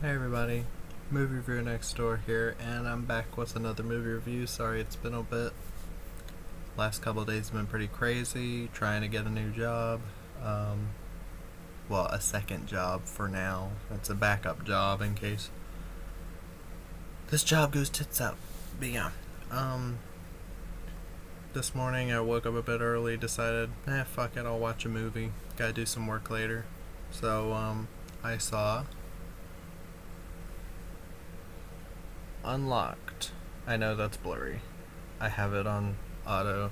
Hey everybody, Movie Review Next Door here, and I'm back with another movie review. Sorry it's been a bit. Last couple of days have been pretty crazy, trying to get a new job. A second job for now. It's a backup job in case this job goes tits up. But yeah, this morning I woke up a bit early, decided, fuck it, I'll watch a movie. Gotta do some work later. So, I saw Unlocked. I know that's blurry. I have it on I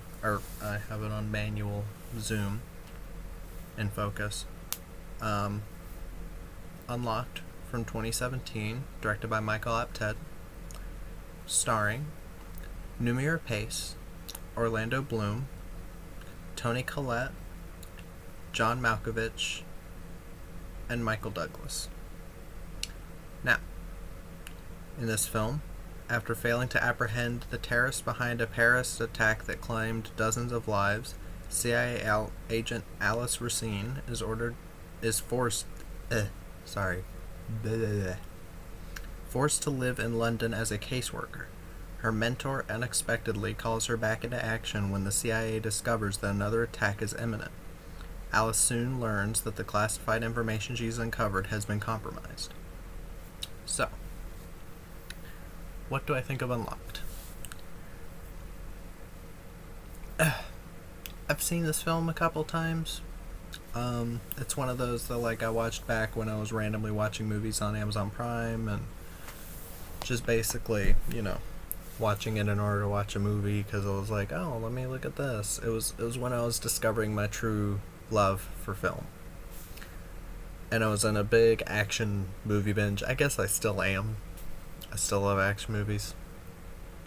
have it on manual zoom and focus. Unlocked from 2017, directed by Michael Apted, starring Noomi Rapace, Orlando Bloom, Toni Collette, John Malkovich, and Michael Douglas. Now, in this film, after failing to apprehend the terrorists behind a Paris attack that claimed dozens of lives, CIA agent Alice Racine forced to live in London as a caseworker. Her mentor unexpectedly calls her back into action when the CIA discovers that another attack is imminent. Alice soon learns that the classified information she's uncovered has been compromised. So, what do I think of Unlocked? I've seen this film a couple times. It's one of those that I watched back when I was randomly watching movies on Amazon Prime and just basically, watching it in order to watch a movie because I was like, oh, let me look at this. It was when I was discovering my true love for film. And I was in a big action movie binge. I guess I still am. I still love action movies.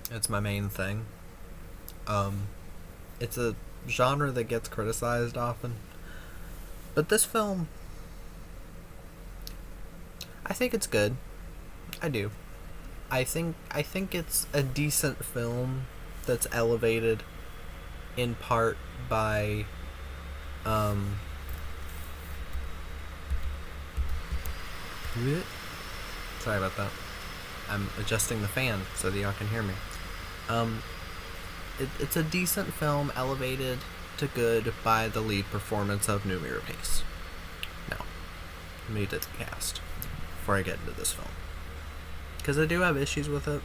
It's my main thing. It's a genre that gets criticized often. But this film, I think it's good. I do. I think it's a decent film that's elevated in part by sorry about that. I'm adjusting the fan so that y'all can hear me. It's a decent film elevated to good by the lead performance of Noomi Rapace. Now, let me do the cast before I get into this film, because I do have issues with it,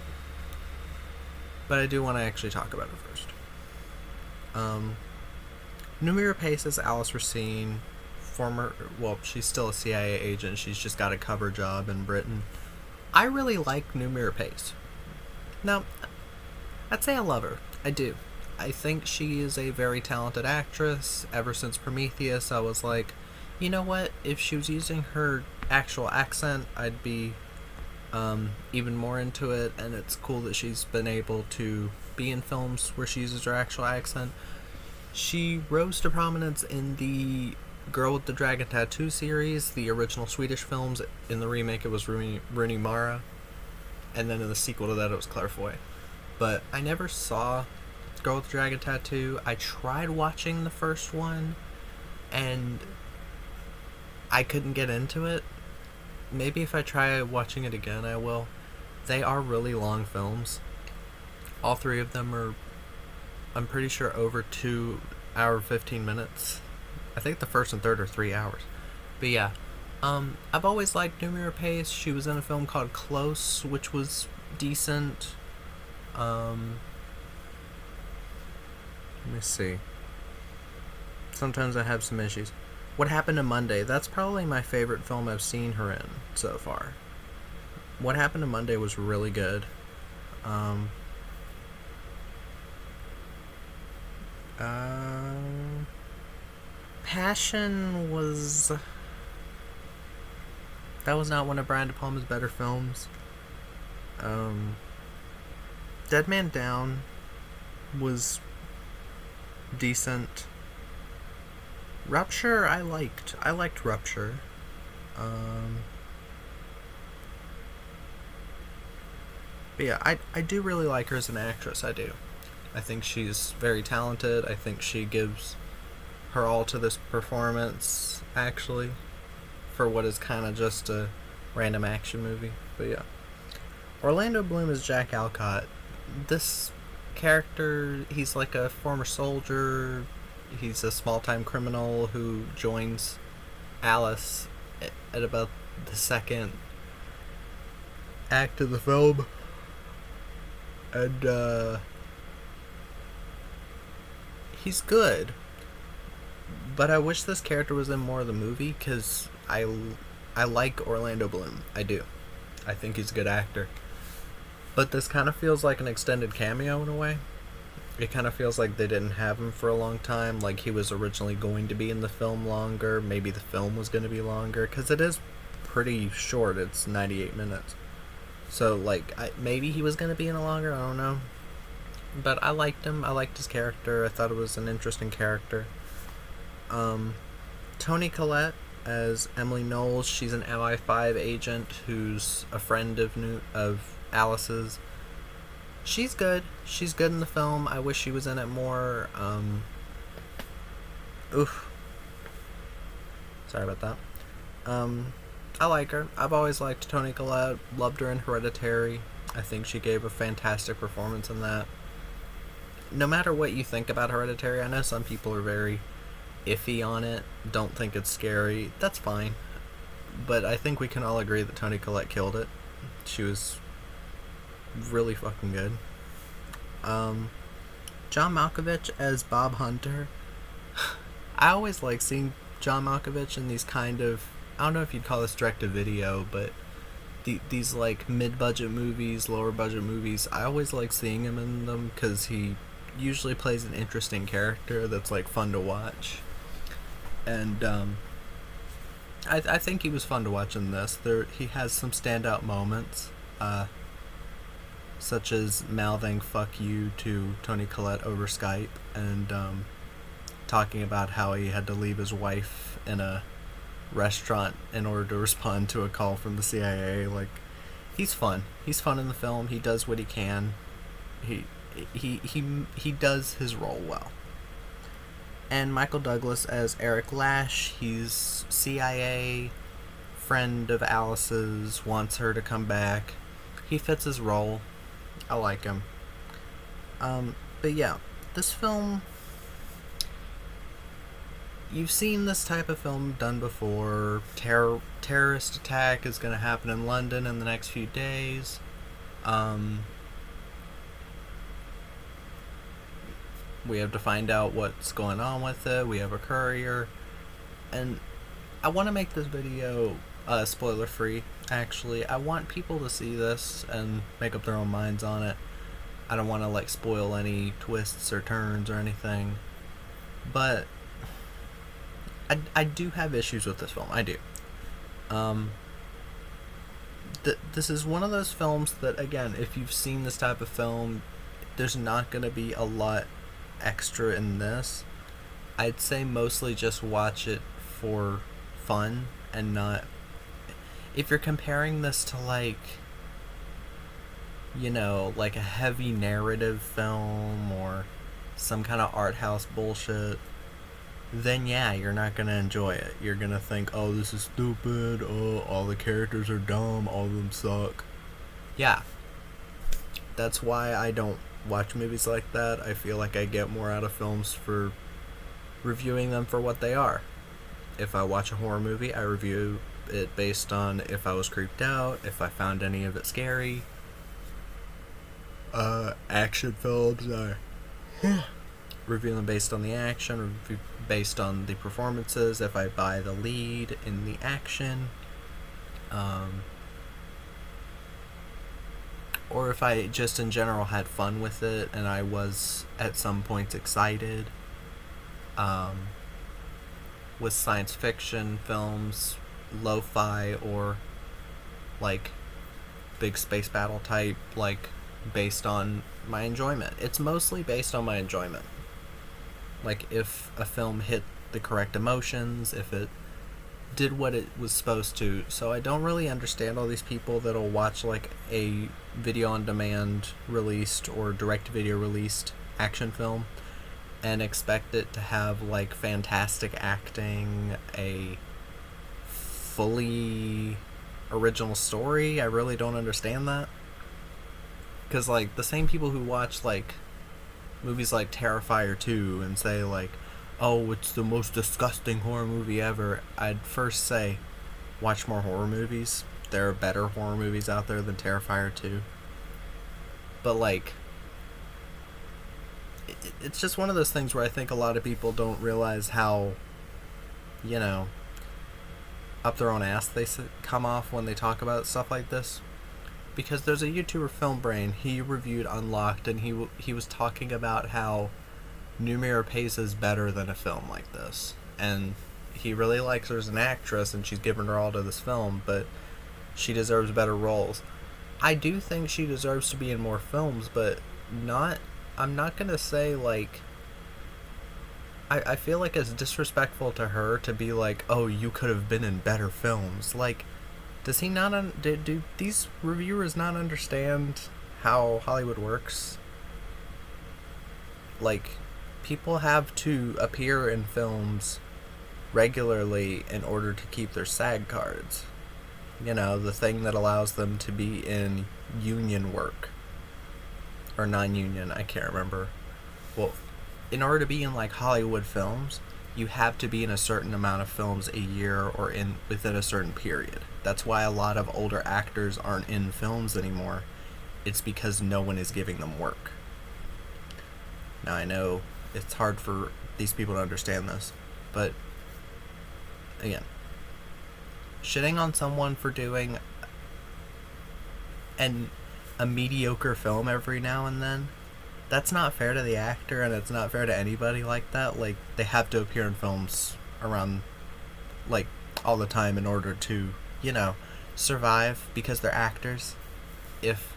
but I do want to actually talk about it first. Noomi Rapace is Alice Racine, she's still a CIA agent. She's just got a cover job in Britain. I really like Noomi Rapace. Now, I'd say I love her. I do. I think she is a very talented actress. Ever since Prometheus, I was like, you know what? If she was using her actual accent, I'd be even more into it. And it's cool that she's been able to be in films where she uses her actual accent. She rose to prominence in the Girl with the Dragon Tattoo series, the original Swedish films. In the remake, it was Rooney Mara. And then in the sequel to that, it was Claire Foy. But I never saw Girl with the Dragon Tattoo. I tried watching the first one, and I couldn't get into it. Maybe if I try watching it again, I will. They are really long films. All three of them are, I'm pretty sure, over 2 hours 15 minutes. I think the first and third are 3 hours. But yeah, I've always liked Noomi Rapace. She was in a film called Close, which was decent. Let me see. Sometimes I have some issues. What Happened to Monday? That's probably my favorite film I've seen her in so far. What Happened to Monday was really good. Passion was... That was not one of Brian De Palma's better films. Dead Man Down was decent. Rupture, I liked Rupture. But yeah, I do really like her as an actress. I do. I think she's very talented. I think she gives her all to this performance, actually, for what is kind of just a random action movie. But yeah. Orlando Bloom is Jack Alcott. This character, he's like a former soldier. He's a small-time criminal who joins Alice at about the second act of the film. And he's good. But I wish this character was in more of the movie, because I like Orlando Bloom. I do. I think he's a good actor. But this kind of feels like an extended cameo in a way. It kind of feels like they didn't have him for a long time. Like he was originally going to be in the film longer. Maybe the film was going to be longer. Because it is pretty short. It's 98 minutes. So, like, maybe he was going to be in it longer. I don't know. But I liked him. I liked his character. I thought it was an interesting character. Toni Collette as Emily Knowles. She's an MI5 agent who's a friend of Alice's. She's good. She's good in the film. I wish she was in it more. Sorry about that. I like her. I've always liked Toni Collette. Loved her in Hereditary. I think she gave a fantastic performance in that. No matter what you think about Hereditary, I know some people are very iffy on it, don't think it's scary. That's fine. But I think we can all agree that Toni Collette killed it. She was really fucking good. John Malkovich as Bob Hunter. I always like seeing John Malkovich in these kind of, I don't know if you'd call this direct-to-video, but these like mid-budget movies, lower-budget movies, I always like seeing him in them because he usually plays an interesting character that's like fun to watch. And I think he was fun to watch in this. He has some standout moments, such as mouthing "fuck you" to Toni Collette over Skype, and talking about how he had to leave his wife in a restaurant in order to respond to a call from the CIA. Like, he's fun. He's fun in the film. He does what he can. He does his role well. And Michael Douglas as Eric Lash. He's CIA, friend of Alice's, wants her to come back. He fits his role. I like him. But yeah, this film, you've seen this type of film done before. Terrorist attack is going to happen in London in the next few days. We have to find out what's going on with it. We have a courier. And I want to make this video spoiler free, actually. I want people to see this and make up their own minds on it. I don't want to like spoil any twists or turns or anything. But I do have issues with this film. I do. This is one of those films that, again, if you've seen this type of film, there's not going to be a lot extra in this. I'd say mostly just watch it for fun and not... If you're comparing this to, like, you know, like a heavy narrative film or some kind of art house bullshit, then yeah, you're not going to enjoy it. You're going to think, oh, this is stupid, oh, all the characters are dumb, all of them suck. Yeah. That's why I don't watch movies like that. I feel like I get more out of films for reviewing them for what they are. If I watch a horror movie, I review it based on if I was creeped out, if I found any of it scary. Action films, I review them based on the action, review based on the performances, if I buy the lead in the action, or if I just in general had fun with it and I was at some points excited. With science fiction films, lo-fi or like big space battle type, like based on my enjoyment. It's mostly based on my enjoyment. Like if a film hit the correct emotions, if it did what it was supposed to. So I don't really understand all these people that'll watch like a video on demand released or direct video released action film and expect it to have like fantastic acting, a fully original story. I really don't understand that. Because, like, the same people who watch, like, movies like Terrifier 2 and say, like, oh, it's the most disgusting horror movie ever, I'd first say, watch more horror movies. There are better horror movies out there than Terrifier 2. But, like, it's just one of those things where I think a lot of people don't realize how, you know, up their own ass they come off when they talk about stuff like this. Because there's a YouTuber, Film Brain, he reviewed Unlocked, and he was talking about how Noomi Rapace is better than a film like this. And he really likes her as an actress, and she's given her all to this film, but she deserves better roles. I do think she deserves to be in more films, but I'm not gonna say, like, I feel like it's disrespectful to her to be like, oh, you could have been in better films. Like, does he not, do these reviewers not understand how Hollywood works? Like, people have to appear in films regularly in order to keep their SAG cards. You know, the thing that allows them to be in union work. Or non-union, I can't remember. Well, in order to be in, like, Hollywood films, you have to be in a certain amount of films a year or within a certain period. That's why a lot of older actors aren't in films anymore. It's because no one is giving them work. Now, I know it's hard for these people to understand this, but again, shitting on someone for doing a mediocre film every now and then, that's not fair to the actor, and it's not fair to anybody like that. Like, they have to appear in films around, like, all the time in order to, you know, survive, because they're actors. If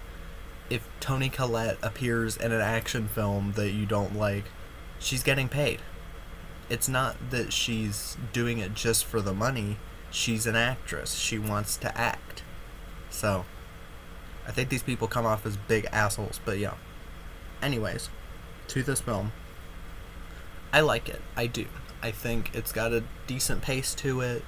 Toni Collette appears in an action film that you don't like, she's getting paid. It's not that she's doing it just for the money. She's an actress. She wants to act. So, I think these people come off as big assholes, but yeah. Anyways, to this film, I like it. I do. I think it's got a decent pace to it.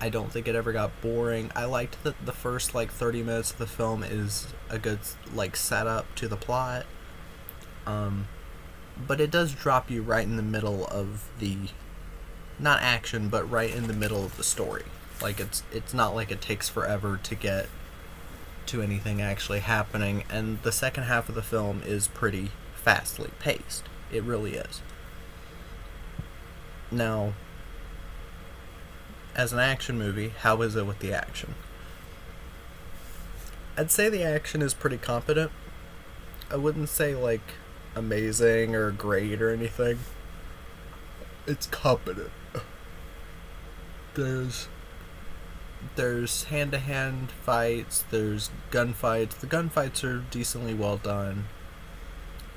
I don't think it ever got boring. I liked that the first, like, 30 minutes of the film is a good, like, setup to the plot. But it does drop you right in the middle of the, not action, but right in the middle of the story. Like, it's not like it takes forever to get to anything actually happening, and the second half of the film is pretty fastly paced. It really is. Now, as an action movie, how is it with the action? I'd say the action is pretty competent. I wouldn't say, like, amazing or great or anything. It's competent. There's hand-to-hand fights, there's gunfights. The gunfights are decently well done.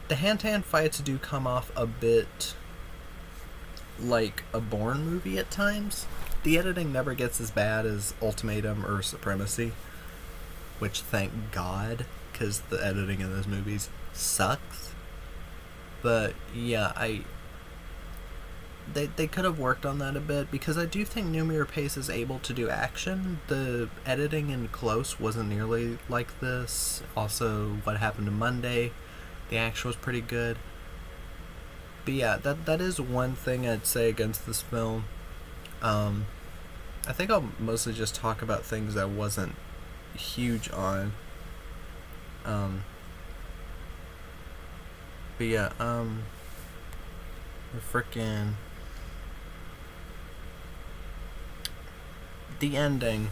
The hand-to-hand fights do come off a bit like a Bourne movie at times. The editing never gets as bad as Ultimatum or Supremacy, which, thank God, because the editing in those movies sucks. But yeah, They could have worked on that a bit, because I do think Noomi Rapace is able to do action. The editing in Close wasn't nearly like this. Also, What Happened to Monday, the action was pretty good. But yeah, that is one thing I'd say against this film. I think I'll mostly just talk about things I wasn't huge on. But yeah, freaking the ending.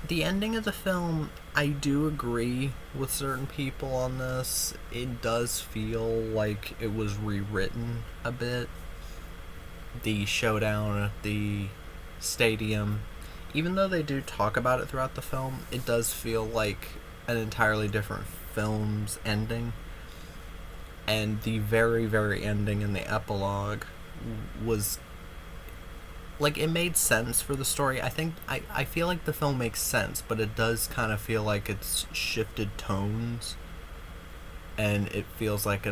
The ending of the film, I do agree with certain people on this. It does feel like it was rewritten a bit. The showdown at the stadium, even though they do talk about it throughout the film, it does feel like an entirely different film's ending. And the very, very ending in the epilogue was, like, it made sense for the story. I feel like the film makes sense, but it does kind of feel like it's shifted tones, and it feels like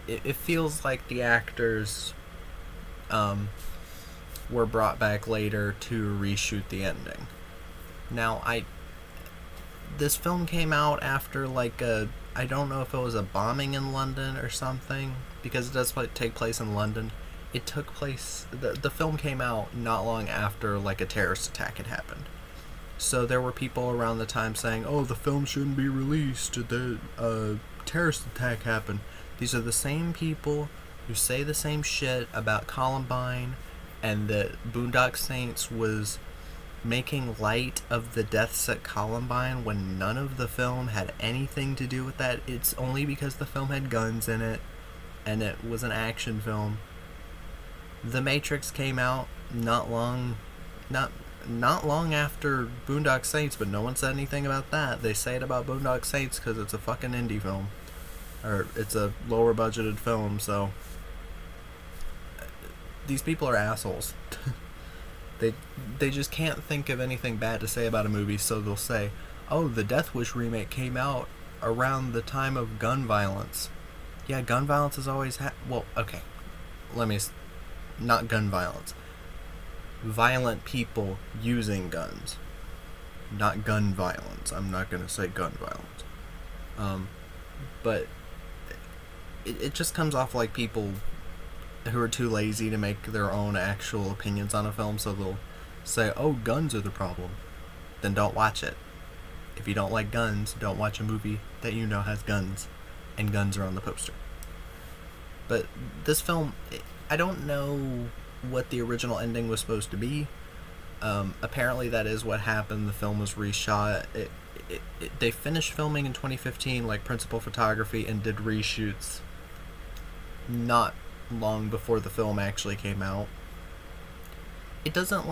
it feels like the actors were brought back later to reshoot the ending. Now, this film came out after I don't know if it was a bombing in London or something, because it does take place in London. It took place, the film came out not long after a terrorist attack had happened. So there were people around the time saying, oh, the film shouldn't be released, the terrorist attack happened. These are the same people who say the same shit about Columbine, and that Boondock Saints was making light of the deaths at Columbine when none of the film had anything to do with that. It's only because the film had guns in it, and it was an action film. The Matrix came out not long after Boondock Saints, but no one said anything about that. They say it about Boondock Saints because it's a fucking indie film, or it's a lower budgeted film. So these people are assholes. They just can't think of anything bad to say about a movie, so they'll say, oh, the Death Wish remake came out around the time of gun violence. Yeah, gun violence has always well, okay, not gun violence. Violent people using guns. Not gun violence. I'm not going to say gun violence. But it just comes off like people who are too lazy to make their own actual opinions on a film, so they'll say, oh, guns are the problem. Then don't watch it. If you don't like guns, don't watch a movie that you know has guns, and guns are on the poster. But this film, I don't know what the original ending was supposed to be. Apparently that is what happened. The film was reshot. They finished filming in 2015, principal photography, and did reshoots not long before the film actually came out. It doesn't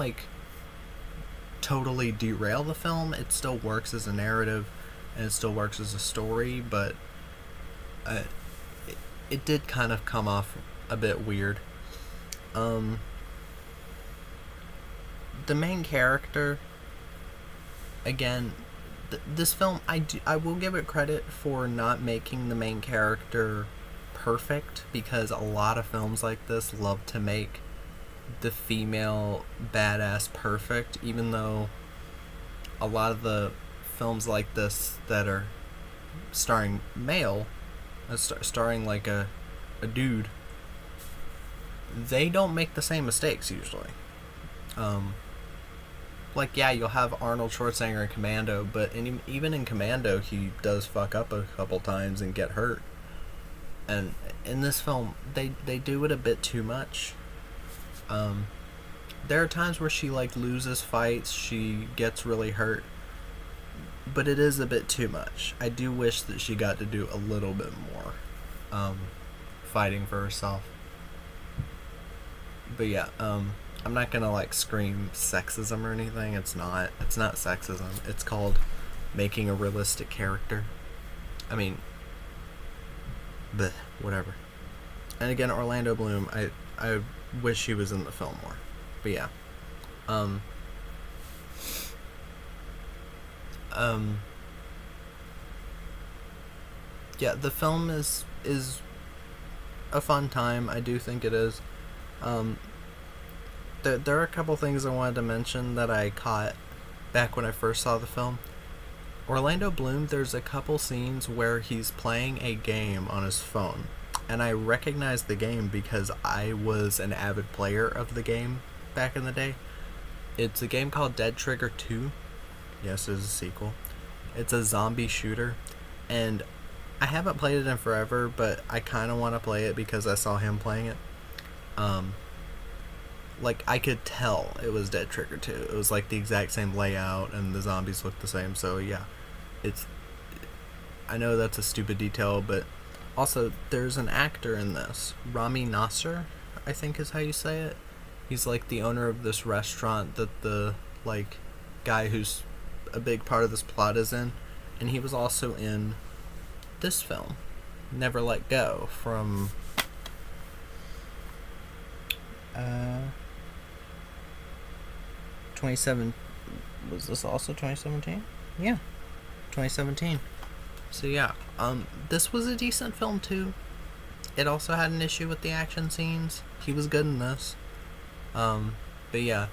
totally derail the film. It still works as a narrative, and it still works as a story, but it did kind of come off a bit weird. The main character, again, this film, I will give it credit for not making the main character perfect, because a lot of films like this love to make the female badass perfect, even though a lot of the films like this that are starring male, starring a dude, they don't make the same mistakes usually. Yeah, you'll have Arnold Schwarzenegger in Commando, but even in Commando, he does fuck up a couple times and get hurt. And in this film, they do it a bit too much. There are times where she loses fights, she gets really hurt, but it is a bit too much. I do wish that she got to do a little bit more fighting for herself. But yeah, I'm not gonna scream sexism or anything. It's not sexism. It's called making a realistic character. I mean, but whatever. And again, Orlando Bloom, I wish he was in the film more. But yeah. Yeah, the film is a fun time. I do think it is. There are a couple things I wanted to mention that I caught back when I first saw the film. Orlando Bloom, there's a couple scenes where he's playing a game on his phone, and I recognize the game because I was an avid player of the game back in the day. It's a game called Dead Trigger 2. Yes, it's a sequel. It's a zombie shooter, and I haven't played it in forever, but I kind of want to play it because I saw him playing it. I could tell it was Dead Trigger 2. It was the exact same layout, and the zombies looked the same, so yeah. I know that's a stupid detail, but also, there's an actor in this. Rami Nasser, I think is how you say it. He's the owner of this restaurant that the guy who's a big part of this plot is in, and he was also in this film, Never Let Go, from 27. Was this also 2017? Yeah, 2017. So yeah, this was a decent film too. It also had an issue with the action scenes. He was good in this. But yeah,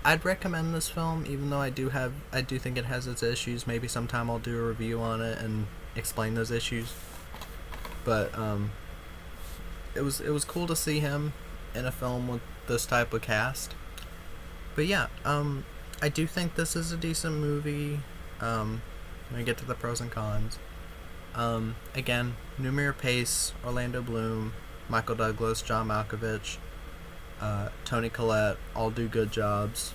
I'd recommend this film, even though I do think it has its issues. Maybe sometime I'll do a review on it and explain those issues. But it was cool to see him in a film with this type of cast. But yeah, I do think this is a decent movie. When we get to the pros and cons. Again, Noomi Rapace, Orlando Bloom, Michael Douglas, John Malkovich, Toni Collette all do good jobs.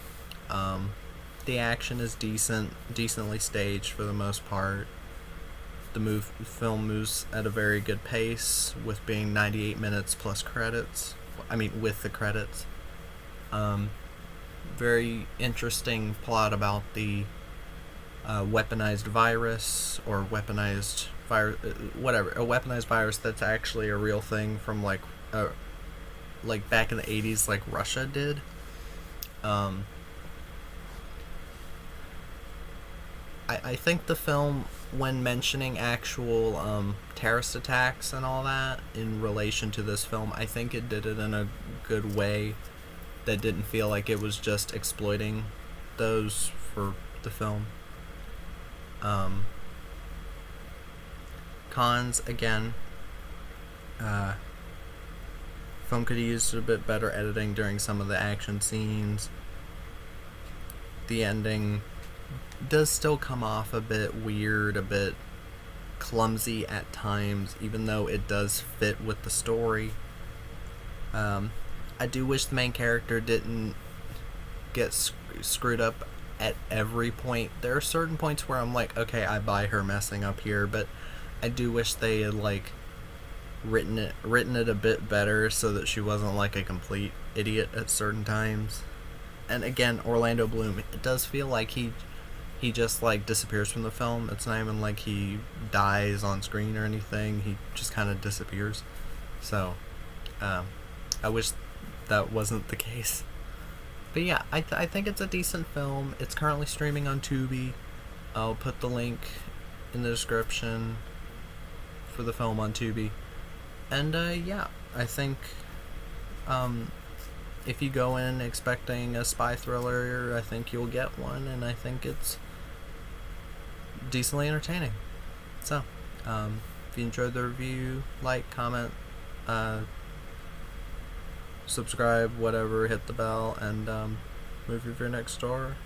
The action is decently staged for the most part. The film moves at a very good pace, with being 98 minutes plus credits. I mean, with the credits. Very interesting plot about the weaponized virus, or weaponized virus, whatever, a weaponized virus that's actually a real thing from like back in the 80s, like Russia did. I think the film, when mentioning actual terrorist attacks and all that in relation to this film, I think it did it in a good way that didn't feel like it was just exploiting those for the film. Cons, again, film could have used a bit better editing during some of the action scenes. The ending does still come off a bit weird, a bit clumsy at times, even though it does fit with the story. I do wish the main character didn't get screwed up at every point. There are certain points where I'm like, okay, I buy her messing up here, but I do wish they had like written it a bit better so that she wasn't like a complete idiot at certain times. And again, Orlando Bloom, it does feel like he just like disappears from the film. It's not even like he dies on screen or anything. He just kind of disappears. So I wish that wasn't the case. But yeah, I think it's a decent film. It's currently streaming on Tubi. I'll put the link in the description for the film on Tubi. And yeah, I think if you go in expecting a spy thriller, I think you'll get one, and I think it's decently entertaining. So, if you enjoyed the review, like, comment, subscribe, whatever, hit the bell, and movie review next door.